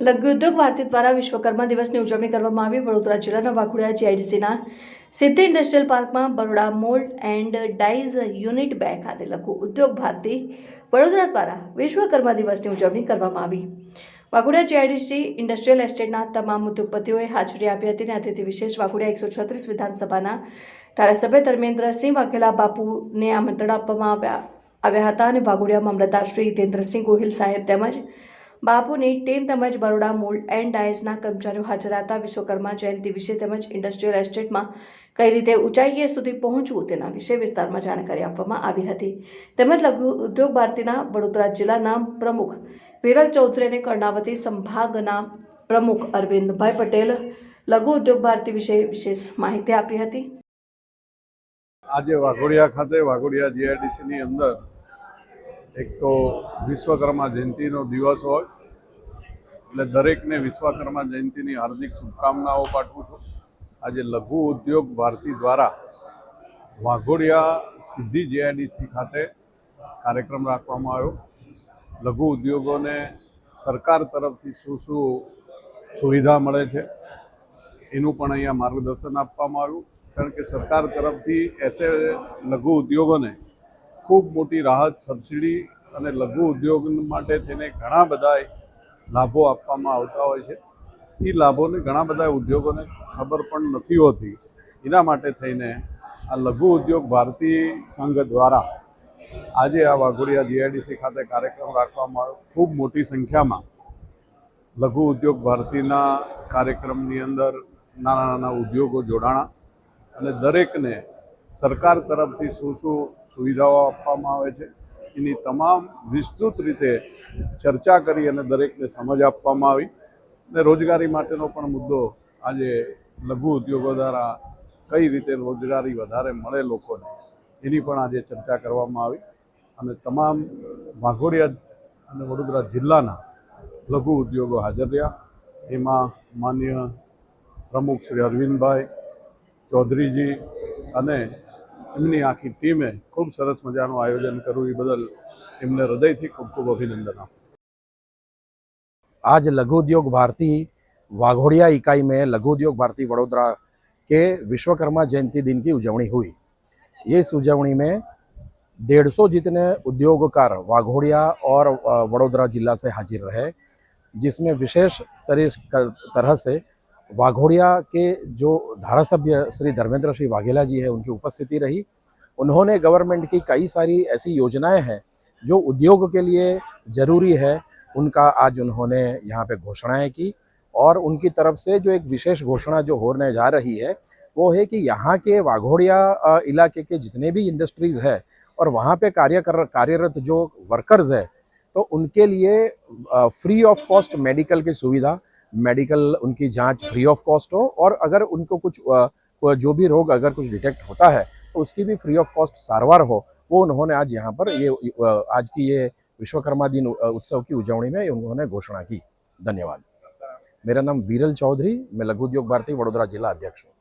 લઘુ ઉદ્યોગ ભારતી દ્વારા વિશ્વકર્મા દિવસની ઉજવણી કરવામાં આવી। વડોદરા જિલ્લાના વાઘોડિયા જીઆઈડીસીના સિદ્ધિ ઇન્ડસ્ટ્રીયલ પાર્કમાં Baroda mould and dyes unit 2 ખાતે લઘુ ઉદ્યોગ ભારતી વડોદરા દ્વારા વિશ્વકર્મા દિવસની ઉજવણી કરવામાં આવી। વાઘોડિયા જીઆઈડીસી ઇન્ડસ્ટ્રીયલ એસ્ટેટના તમામ ઉદ્યોગપતિઓએ હાજરી આપી હતી અને અતિથિ વિશેષ વાઘોડિયા 136 વિધાનસભાના ધારાસભ્ય ધર્મેન્દ્રસિંહ વાઘેલા બાપુને આમંત્રણ આપવામાં આવ્યા હતા અને વાઘોડિયા મામલતદાર શ્રી હિતેન્દ્રસિંહ ગોહિલ સાહેબ તેમજ બાપુની ટીમ તેમજ બરોડા મોલ્ડ એન્ડ ડાઇઝના કર્મચારીઓ હાજર હતા। વિશ્વકર્મા જયંતિ વિશે તેમજ ઇન્ડસ્ટ્રીયલ એસ્ટેટમાં કઈ રીતે ઊંચાઈએ સુધી પહોંચવું તેના વિશે વિસ્તારમાં જાણકારી આપવામાં આવી હતી। તેમજ લઘુ ઉદ્યોગ ભારતીના વડોદરા જિલ્લાના પ્રમુખ વિરલ ચૌધરી અને કર્ણાવતી સંભાગના પ્રમુખ અરવિંદભાઈ પટેલ લઘુ ઉદ્યોગ ભારતી વિશે વિશેષ માહિતી આપી હતી। આજે વાઘોડિયા ખાતે વાઘોડિયા જીઆઈડીસીની અંદર એક તો વિશ્વકર્મા જયંતિનો દિવસ હોય એટલે દરેકને વિશ્વકર્મા જયંતિની હાર્દિક શુભકામનાઓ પાઠવું છું। આજે લઘુ ઉદ્યોગ ભારતી દ્વારા વાઘોડિયા સિદ્ધિ જીઆઈડીસી ખાતે કાર્યક્રમ રાખવામાં આવ્યો। લઘુ ઉદ્યોગોને સરકાર તરફથી શું સુવિધા મળે છે એનું પણ અહીંયા માર્ગદર્શન આપવામાં આવ્યું, કારણ કે સરકાર તરફથી લઘુ ઉદ્યોગોને ખૂબ મોટી રાહત, સબસિડી અને લઘુ ઉદ્યોગ માટે થઈને ઘણા બધા લાભો આપવામાં આવતા હોય છે। એ લાભોને ઘણા બધા ઉદ્યોગોને ખબર પણ નથી હોતી। એના માટે થઈને આ લઘુ ઉદ્યોગ ભારતી સંઘ દ્વારા આજે આ વાઘોડિયા જીઆઈડીસી ખાતે કાર્યક્રમ રાખવામાં આવ્યો। ખૂબ મોટી સંખ્યામાં લઘુ ઉદ્યોગ ભારતીના કાર્યક્રમની અંદર નાના નાના ઉદ્યોગો જોડાણા અને દરેકને સરકાર તરફથી શું સુવિધાઓ આપવામાં આવે છે એની તમામ વિસ્તૃત રીતે ચર્ચા કરી અને દરેકને સમજ આપવામાં આવી। અને રોજગારી માટેનો પણ મુદ્દો આજે લઘુ ઉદ્યોગો દ્વારા કઈ રીતે રોજગારી વધારે મળે લોકોને એની પણ આજે ચર્ચા કરવામાં આવી અને તમામ વાઘોડિયા અને વડોદરા જિલ્લાના લઘુ ઉદ્યોગો હાજર રહ્યા। એમાં માન્ય પ્રમુખ શ્રી અરવિંદભાઈ ચૌધરીજી અને એમની આખી ટીમે ખૂબ સરસ મજાનું આયોજન કર્યું। એ બદલ એમને હૃદયથી ખૂબ ખૂબ અભિનંદન આપું। आज लघु उद्योग भारती वाघोडिया इकाई में लघु उद्योग भारती वडोदरा के विश्वकर्मा जयंती दिन की उजवनी हुई। ये इस उजवनी में 150 जितने उद्योगकार वाघोडिया और वडोदरा जिला से हाजिर रहे, जिसमें विशेष तरह से वाघोडिया के जो धारासभ्य श्री धर्मेंद्र सिंह वाघेला जी है उनकी उपस्थिति रही। उन्होंने गवर्नमेंट की कई सारी ऐसी योजनाएं हैं जो उद्योग के लिए ज़रूरी है, उनका आज उन्होंने यहाँ पे घोषणाएं की। और उनकी तरफ से जो एक विशेष घोषणा जो होने जा रही है वो है कि यहाँ के वाघोडिया इलाके के जितने भी इंडस्ट्रीज़ है और वहाँ पे कार्यरत जो वर्कर्स है तो उनके लिए फ्री ऑफ कॉस्ट मेडिकल की सुविधा, मेडिकल उनकी जांच फ्री ऑफ कॉस्ट हो, और अगर उनको कुछ जो भी रोग अगर कुछ डिटेक्ट होता है तो उसकी भी फ्री ऑफ कॉस्ट सारवार हो, वो उन्होंने आज यहाँ पर आज की ये विश्वकर्मा दिन उत्सव की उजवनी में उन्होंने घोषणा की। धन्यवाद। मेरा नाम विरल चौधरी, मैं लघु उद्योग भारती वडोदरा जिला अध्यक्ष हूँ।